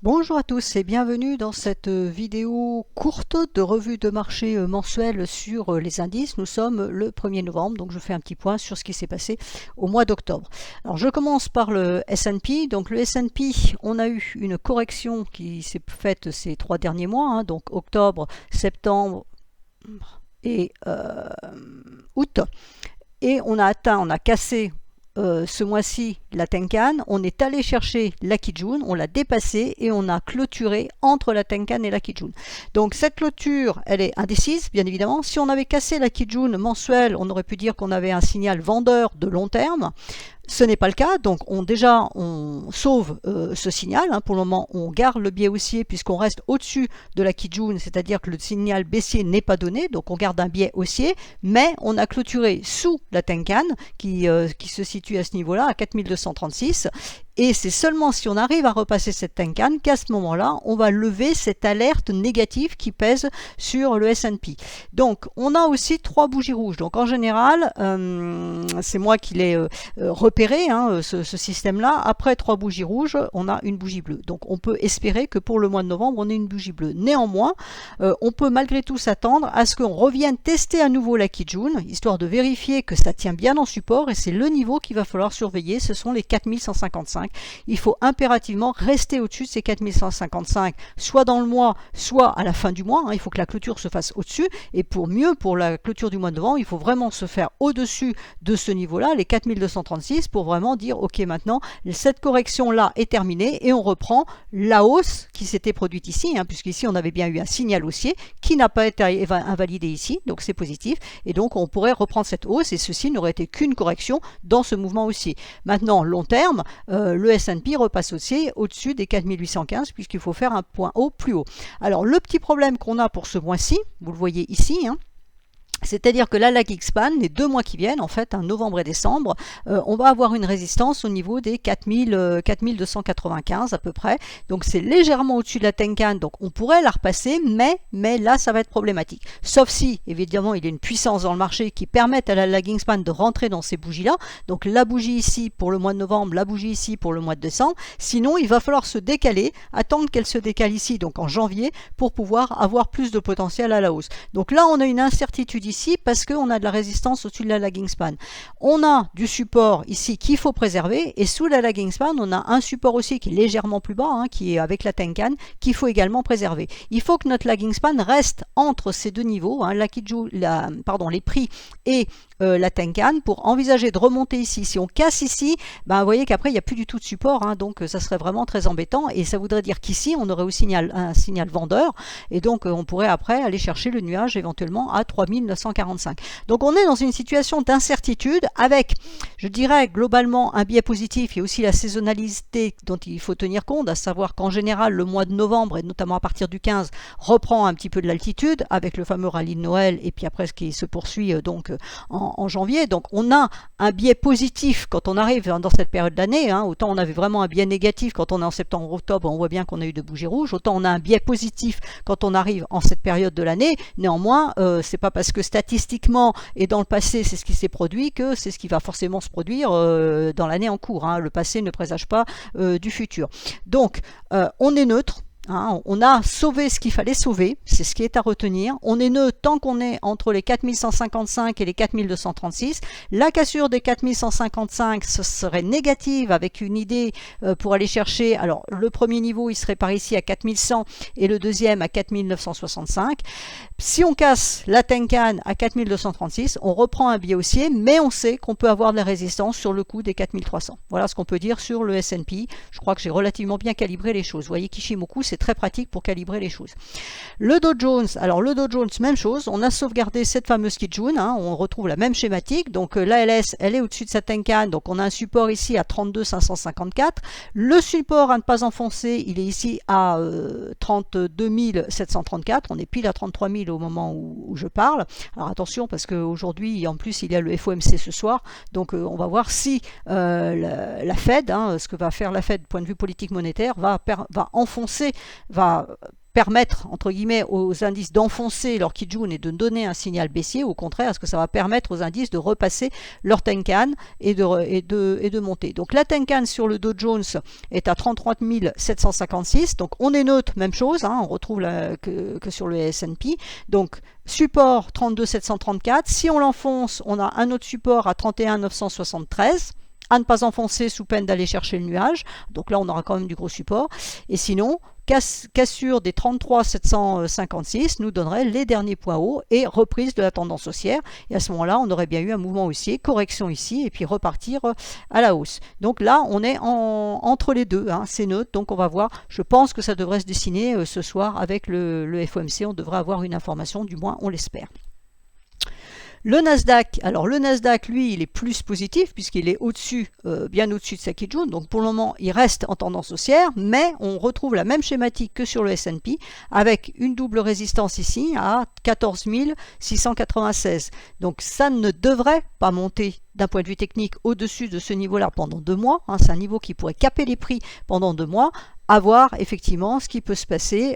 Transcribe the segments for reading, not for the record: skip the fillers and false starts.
Bonjour à tous et bienvenue dans cette vidéo courte de revue de marché mensuelle sur les indices. Nous sommes le 1er novembre, donc je fais un petit point sur ce qui s'est passé au mois d'octobre. Alors je commence par le S&P. Donc le S&P, on a eu une correction qui s'est faite ces 3 derniers mois, donc octobre, septembre et août. Et on a cassé ce mois-ci la Tenkan, on est allé chercher la Kijun, on l'a dépassé et on a clôturé entre la Tenkan et la Kijun. Donc cette clôture, elle est indécise, bien évidemment. Si on avait cassé la Kijun mensuelle, on aurait pu dire qu'on avait un signal vendeur de long terme. Ce n'est pas le cas, donc on sauve ce signal. Pour le moment, on garde le biais haussier puisqu'on reste au-dessus de la Kijun, c'est-à-dire que le signal baissier n'est pas donné, donc on garde un biais haussier, mais on a clôturé sous la Tenkan qui se situe à ce niveau-là, à 4236. Et c'est seulement si on arrive à repasser cette Tenkan qu'à ce moment-là, on va lever cette alerte négative qui pèse sur le S&P. Donc, on a aussi 3 bougies rouges. Donc, en général, c'est moi qui l'ai repéré, ce système-là. Après 3 bougies rouges, on a une bougie bleue. Donc, on peut espérer que pour le mois de novembre, on ait une bougie bleue. Néanmoins, on peut malgré tout s'attendre à ce qu'on revienne tester à nouveau la Kijun, histoire de vérifier que ça tient bien en support. Et c'est le niveau qu'il va falloir surveiller. Ce sont les 4155. Il faut impérativement rester au-dessus de ces 4155, soit dans le mois, soit à la fin du mois. Il faut que la clôture se fasse au-dessus. Et pour la clôture du mois de novembre, il faut vraiment se faire au-dessus de ce niveau-là, les 4236, pour vraiment dire, ok, maintenant, cette correction-là est terminée et on reprend la hausse qui s'était produite ici, puisqu'ici, on avait bien eu un signal haussier qui n'a pas été invalidé ici, donc c'est positif. Et donc, on pourrait reprendre cette hausse et ceci n'aurait été qu'une correction dans ce mouvement haussier. Maintenant, long terme, le S&P repasse aussi au-dessus des 4815 puisqu'il faut faire un point haut plus haut. Alors le petit problème qu'on a pour ce mois-ci, vous le voyez ici, c'est-à-dire que la lag span, les 2 mois qui viennent, en fait, novembre et décembre, on va avoir une résistance au niveau des 4295 à peu près. Donc c'est légèrement au-dessus de la Tenkan, donc on pourrait la repasser, mais là ça va être problématique. Sauf si, évidemment, il y a une puissance dans le marché qui permette à la lagging span de rentrer dans ces bougies-là. Donc la bougie ici pour le mois de novembre, la bougie ici pour le mois de décembre. Sinon, il va falloir se décaler, attendre qu'elle se décale ici, donc en janvier, pour pouvoir avoir plus de potentiel à la hausse. Donc là, on a une incertitude ici parce qu'on a de la résistance au-dessus de la lagging span. On a du support ici qu'il faut préserver et sous la lagging span, on a un support aussi qui est légèrement plus bas, qui est avec la Tenkan, qu'il faut également préserver. Il faut que notre lagging span reste entre ces deux niveaux, les prix et la Tenkan pour envisager de remonter ici. Si on casse ici, vous voyez qu'après il n'y a plus du tout de support, donc ça serait vraiment très embêtant et ça voudrait dire qu'ici on aurait aussi un signal vendeur et donc on pourrait après aller chercher le nuage éventuellement à 3945. Donc on est dans une situation d'incertitude avec, je dirais globalement un biais positif et aussi la saisonnalité dont il faut tenir compte, à savoir qu'en général le mois de novembre et notamment à partir du 15 reprend un petit peu de l'altitude avec le fameux rallye de Noël et puis après ce qui se poursuit donc en janvier. Donc on a un biais positif quand on arrive dans cette période d'année, autant on avait vraiment un biais négatif quand on est en septembre-octobre, on voit bien qu'on a eu de bougies rouges, autant on a un biais positif quand on arrive en cette période de l'année. Néanmoins, c'est pas parce que statistiquement et dans le passé c'est ce qui s'est produit que c'est ce qui va forcément se produire dans l'année en cours. Le passé ne présage pas du futur. Donc on est neutre. On a sauvé ce qu'il fallait sauver, c'est ce qui est à retenir. On est neutre tant qu'on est entre les 4155 et les 4236. La cassure des 4155 ce serait négative avec une idée pour aller chercher. Alors le premier niveau il serait par ici à 4100 et le deuxième à 4965. Si on casse la Tenkan à 4236, on reprend un biais haussier, mais on sait qu'on peut avoir de la résistance sur le coup des 4300. Voilà ce qu'on peut dire sur le S&P. Je crois que j'ai relativement bien calibré les choses. Vous voyez qu'Ishimoku, c'est très pratique pour calibrer les choses. Le Dow Jones, alors le Dow Jones, même chose, on a sauvegardé cette fameuse Kijun, on retrouve la même schématique, donc l'ALS, elle est au-dessus de sa Tenkan, donc on a un support ici à 32 554, le support à ne pas enfoncer, il est ici à 32 734, on est pile à 33 000 au moment où je parle, alors attention parce qu'aujourd'hui, en plus, il y a le FOMC ce soir, donc on va voir si la Fed, ce que va faire la Fed, point de vue politique monétaire, va enfoncer, va permettre, entre guillemets, aux indices d'enfoncer leur Kijun et de donner un signal baissier. Au contraire, est-ce que ça va permettre aux indices de repasser leur Tenkan et de monter. Donc la Tenkan sur le Dow Jones est à 33 756. Donc on est neutre, même chose, hein, on retrouve que sur le S&P. Donc support 32 734. Si on l'enfonce, on a un autre support à 31 973. À ne pas enfoncer sous peine d'aller chercher le nuage. Donc là, on aura quand même du gros support. Et sinon, cassure des 33 756 nous donnerait les derniers points hauts et reprise de la tendance haussière. Et à ce moment-là, on aurait bien eu un mouvement haussier, correction ici, et puis repartir à la hausse. Donc là, on est entre les deux, hein, c'est neutre. Donc on va voir, je pense que ça devrait se dessiner ce soir avec le FOMC. On devrait avoir une information, du moins on l'espère. Le Nasdaq, alors le Nasdaq, lui, il est plus positif puisqu'il est au-dessus, bien au-dessus de sa Kijun. Donc pour le moment, il reste en tendance haussière, mais on retrouve la même schématique que sur le S&P avec une double résistance ici à 14 696. Donc ça ne devrait pas monter d'un point de vue technique au-dessus de ce niveau-là pendant 2 mois. Hein, c'est un niveau qui pourrait caper les prix pendant 2 mois. À voir effectivement ce qui peut se passer,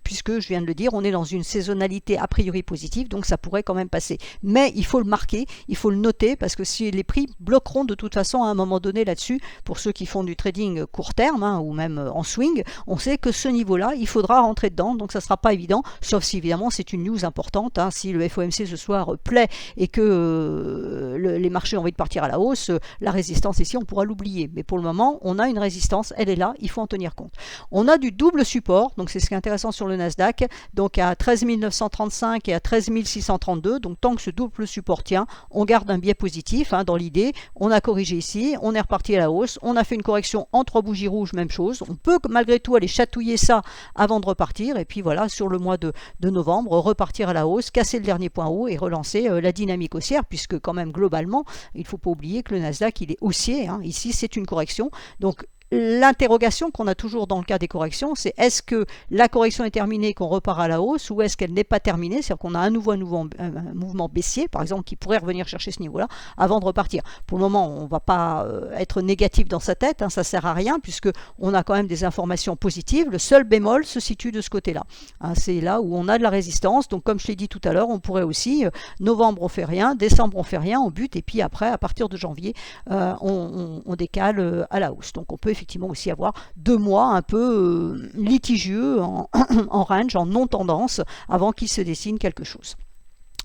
puisque je viens de le dire, on est dans une saisonnalité a priori positive, donc ça pourrait quand même passer. Mais il faut le marquer, il faut le noter, parce que si les prix bloqueront de toute façon à un moment donné là-dessus, pour ceux qui font du trading court terme, hein, ou même en swing, on sait que ce niveau-là, il faudra rentrer dedans, donc ça ne sera pas évident, sauf si évidemment c'est une news importante, hein, si le FOMC ce soir plaît et que les marchés ont envie de partir à la hausse, la résistance ici, on pourra l'oublier. Mais pour le moment, on a une résistance, elle est là, il faut en tenir compte. On a du double support, donc c'est ce qui est intéressant sur le Nasdaq, donc à 13 935 et à 13 632, donc tant que ce double support tient, on garde un biais positif, hein, dans l'idée, on a corrigé ici, on est reparti à la hausse, on a fait une correction en 3 bougies rouges, même chose, on peut malgré tout aller chatouiller ça avant de repartir, et puis voilà, sur le mois de novembre, repartir à la hausse, casser le dernier point haut et relancer la dynamique haussière, puisque quand même globalement, il ne faut pas oublier que le Nasdaq, il est haussier, hein, ici c'est une correction, donc l'interrogation qu'on a toujours dans le cas des corrections, c'est est-ce que la correction est terminée, qu'on repart à la hausse, ou est-ce qu'elle n'est pas terminée, c'est-à-dire qu'on a un mouvement baissier, par exemple, qui pourrait revenir chercher ce niveau-là avant de repartir. Pour le moment, on ne va pas être négatif dans sa tête, hein, ça ne sert à rien, puisqu'on a quand même des informations positives. Le seul bémol se situe de ce côté-là. Hein, c'est là où on a de la résistance, donc comme je l'ai dit tout à l'heure, on pourrait aussi, novembre on fait rien, décembre on fait rien, on bute, et puis après, à partir de janvier, on décale à la hausse. Donc on peut effectivement aussi avoir 2 mois un peu litigieux en range, en non-tendance, avant qu'il se dessine quelque chose.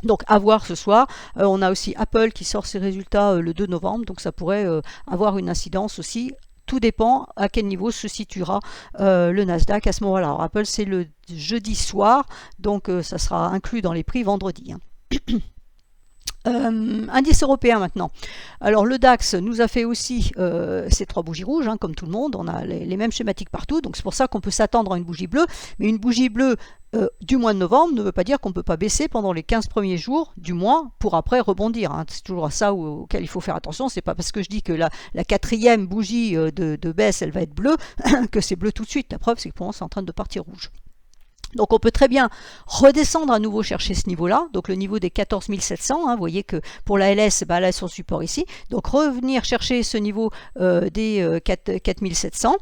Donc à voir ce soir. On a aussi Apple qui sort ses résultats le 2 novembre, donc ça pourrait avoir une incidence aussi. Tout dépend à quel niveau se situera le Nasdaq à ce moment-là. Alors Apple c'est le jeudi soir, donc ça sera inclus dans les prix vendredi. Hein. Indice européen maintenant. Alors le DAX nous a fait aussi ces 3 bougies rouges, hein, comme tout le monde, on a les mêmes schématiques partout, donc c'est pour ça qu'on peut s'attendre à une bougie bleue, mais une bougie bleue du mois de novembre ne veut pas dire qu'on ne peut pas baisser pendant les 15 premiers jours du mois pour après rebondir. Hein. C'est toujours à ça auquel il faut faire attention, c'est pas parce que je dis que la 4e bougie de baisse elle va être bleue que c'est bleu tout de suite, la preuve c'est que pour moi c'est en train de partir rouge. Donc on peut très bien redescendre à nouveau chercher ce niveau-là, donc le niveau des 14 700, hein, vous voyez que pour la LS, bah, elle a son support ici, donc revenir chercher ce niveau des 4 700,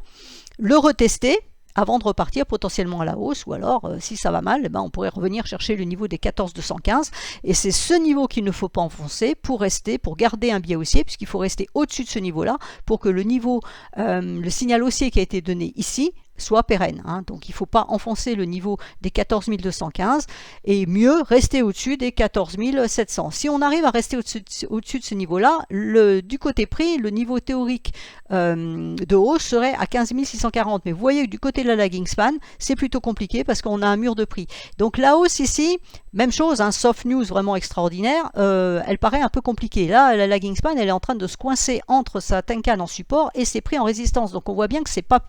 le retester, avant de repartir potentiellement à la hausse, ou alors si ça va mal, eh ben, on pourrait revenir chercher le niveau des 14 215, et c'est ce niveau qu'il ne faut pas enfoncer pour rester, pour garder un biais haussier, puisqu'il faut rester au-dessus de ce niveau-là pour que le niveau, le signal haussier qui a été donné ici, soit pérenne. Hein. Donc il ne faut pas enfoncer le niveau des 14 215 et mieux rester au-dessus des 14 700. Si on arrive à rester au-dessus de ce niveau-là, du côté prix, le niveau théorique de hausse serait à 15 640. Mais vous voyez que du côté de la lagging span, c'est plutôt compliqué parce qu'on a un mur de prix. Donc la hausse ici, même chose, un soft news vraiment extraordinaire, elle paraît un peu compliquée. Là, la lagging span, elle est en train de se coincer entre sa Tenkan en support et ses prix en résistance. Donc on voit bien que c'est pas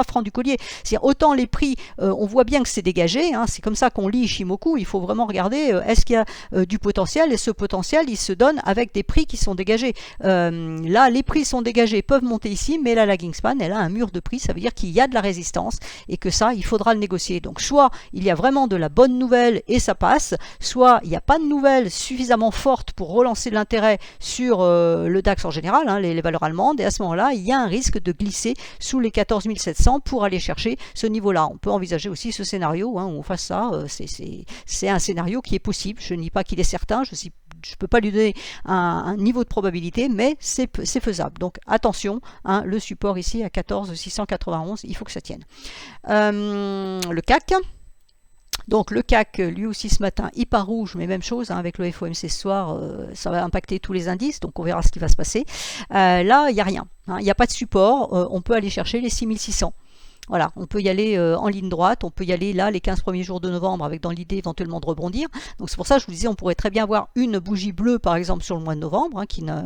franc du collier. C'est-à-dire autant les prix, on voit bien que c'est dégagé, hein, c'est comme ça qu'on lit Ishimoku, il faut vraiment regarder est-ce qu'il y a du potentiel, et ce potentiel il se donne avec des prix qui sont dégagés. Là les prix sont dégagés, peuvent monter ici, mais la lagging span elle a un mur de prix, ça veut dire qu'il y a de la résistance et que ça il faudra le négocier. Donc soit il y a vraiment de la bonne nouvelle et ça passe, soit il n'y a pas de nouvelle suffisamment forte pour relancer l'intérêt sur le DAX en général, hein, les valeurs allemandes, et à ce moment-là il y a un risque de glisser sous les 14 6700 pour aller chercher ce niveau-là. On peut envisager aussi ce scénario, hein, où on fasse ça. C'est un scénario qui est possible. Je ne dis pas qu'il est certain, je ne peux pas lui donner un niveau de probabilité, mais c'est faisable. Donc attention, hein, le support ici à 14 691, il faut que ça tienne. Le CAC. Donc le CAC, lui aussi ce matin, il part rouge, mais même chose, hein, avec le FOMC ce soir, ça va impacter tous les indices, donc on verra ce qui va se passer. Là, il n'y a rien, hein, il n'y a pas de support, on peut aller chercher les 6600. Voilà, on peut y aller en ligne droite, on peut y aller là les 15 premiers jours de novembre avec dans l'idée éventuellement de rebondir. Donc c'est pour ça que je vous disais, on pourrait très bien avoir une bougie bleue par exemple sur le mois de novembre, hein, qui n'a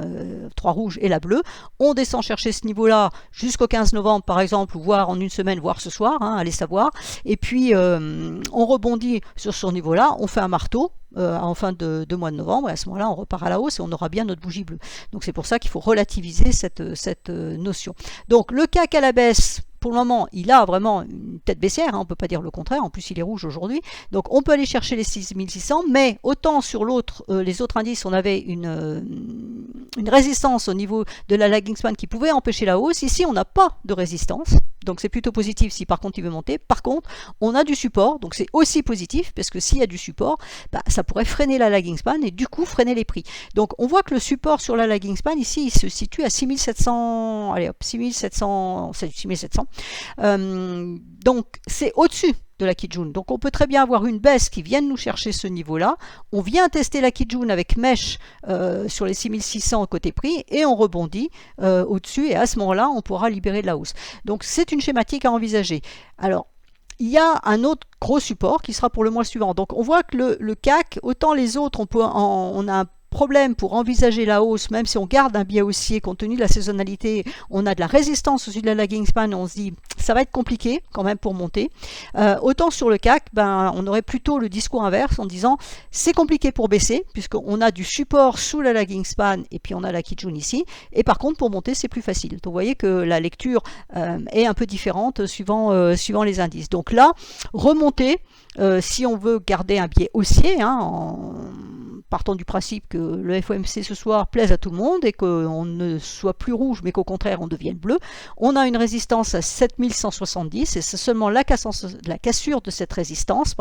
3 rouges et la bleue. On descend chercher ce niveau-là jusqu'au 15 novembre par exemple, ou voire en une semaine, voire ce soir, hein, allez savoir. Et puis on rebondit sur ce niveau-là, on fait un marteau. En fin de mois de novembre, et à ce moment-là on repart à la hausse et on aura bien notre bougie bleue. Donc c'est pour ça qu'il faut relativiser cette notion. Donc le CAC à la baisse, pour le moment, il a vraiment une tête baissière, hein, on ne peut pas dire le contraire, en plus il est rouge aujourd'hui. Donc on peut aller chercher les 6600, mais autant sur les autres indices, on avait une résistance au niveau de la lagging span qui pouvait empêcher la hausse. Ici, on n'a pas de résistance, donc c'est plutôt positif si par contre il veut monter. Par contre, on a du support, donc c'est aussi positif, parce que s'il y a du support, bah, ça pourrait freiner la lagging span et du coup freiner les prix. Donc on voit que le support sur la lagging span, ici, il se situe à 6700, allez hop, 6700, c'est 6700. Donc c'est au-dessus de la Kijun. Donc on peut très bien avoir une baisse qui vienne nous chercher ce niveau-là. On vient tester la Kijun avec mèche sur les 6600 côté prix et on rebondit au-dessus et à ce moment-là, on pourra libérer de la hausse. Donc c'est une schématique à envisager. Alors, il y a un autre gros support qui sera pour le mois suivant. Donc on voit que le CAC, autant les autres, on a un problème pour envisager la hausse, même si on garde un biais haussier compte tenu de la saisonnalité, on a de la résistance au-dessus de la lagging span, on se dit ça va être compliqué quand même pour monter. Autant sur le CAC, ben, on aurait plutôt le discours inverse en disant c'est compliqué pour baisser puisqu'on a du support sous la lagging span et puis on a la Kijun ici, et par contre pour monter c'est plus facile. Donc vous voyez que la lecture est un peu différente suivant les indices. Donc là, remonter, si on veut garder un biais haussier, hein, en partant du principe que le FOMC ce soir plaise à tout le monde et qu'on ne soit plus rouge mais qu'au contraire on devienne bleu, on a une résistance à 7170 et c'est seulement la cassure de cette résistance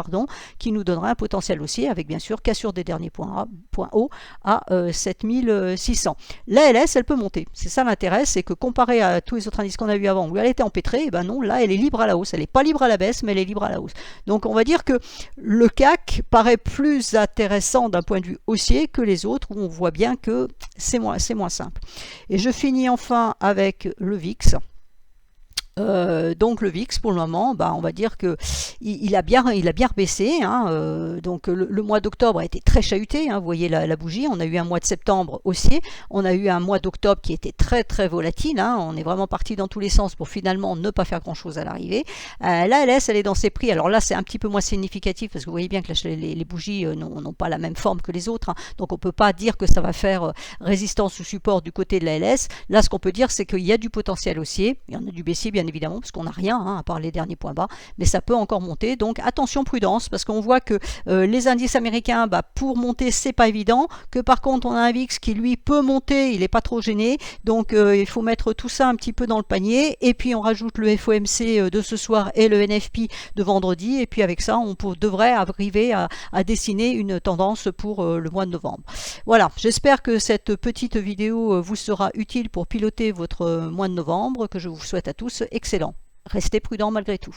qui nous donnera un potentiel haussier avec bien sûr cassure des derniers points hauts à 7600. La LS elle peut monter, c'est ça l'intérêt, c'est que comparé à tous les autres indices qu'on a vu avant où elle était empêtrée, et ben non, là elle est libre à la hausse, elle n'est pas libre à la baisse mais elle est libre à la hausse. Donc on va dire que le CAC paraît plus intéressant d'un point de vue haussier que les autres où on voit bien que c'est moins simple. Et je finis enfin avec le VIX. Donc le VIX pour le moment, bah, on va dire que il a bien rebaissé, hein, donc le mois d'octobre a été très chahuté, hein, vous voyez la bougie, on a eu un mois de septembre haussier, on a eu un mois d'octobre qui était très très volatile, hein, on est vraiment parti dans tous les sens pour finalement ne pas faire grand chose à l'arrivée. La LS elle est dans ses prix, alors là c'est un petit peu moins significatif parce que vous voyez bien que les bougies n'ont pas la même forme que les autres, hein, donc on peut pas dire que ça va faire résistance ou support du côté de la LS. Là ce qu'on peut dire c'est qu'il y a du potentiel haussier, il y en a du baissier bien évidemment, parce qu'on n'a rien, hein, à part les derniers points bas, mais ça peut encore monter, donc attention, prudence, parce qu'on voit que les indices américains, bah, pour monter, c'est pas évident, que par contre, on a un VIX qui, lui, peut monter, il n'est pas trop gêné, donc il faut mettre tout ça un petit peu dans le panier, et puis on rajoute le FOMC de ce soir et le NFP de vendredi, et puis avec ça, on devrait arriver à dessiner une tendance pour le mois de novembre. Voilà, j'espère que cette petite vidéo vous sera utile pour piloter votre mois de novembre, que je vous souhaite à tous excellent. Restez prudents malgré tout.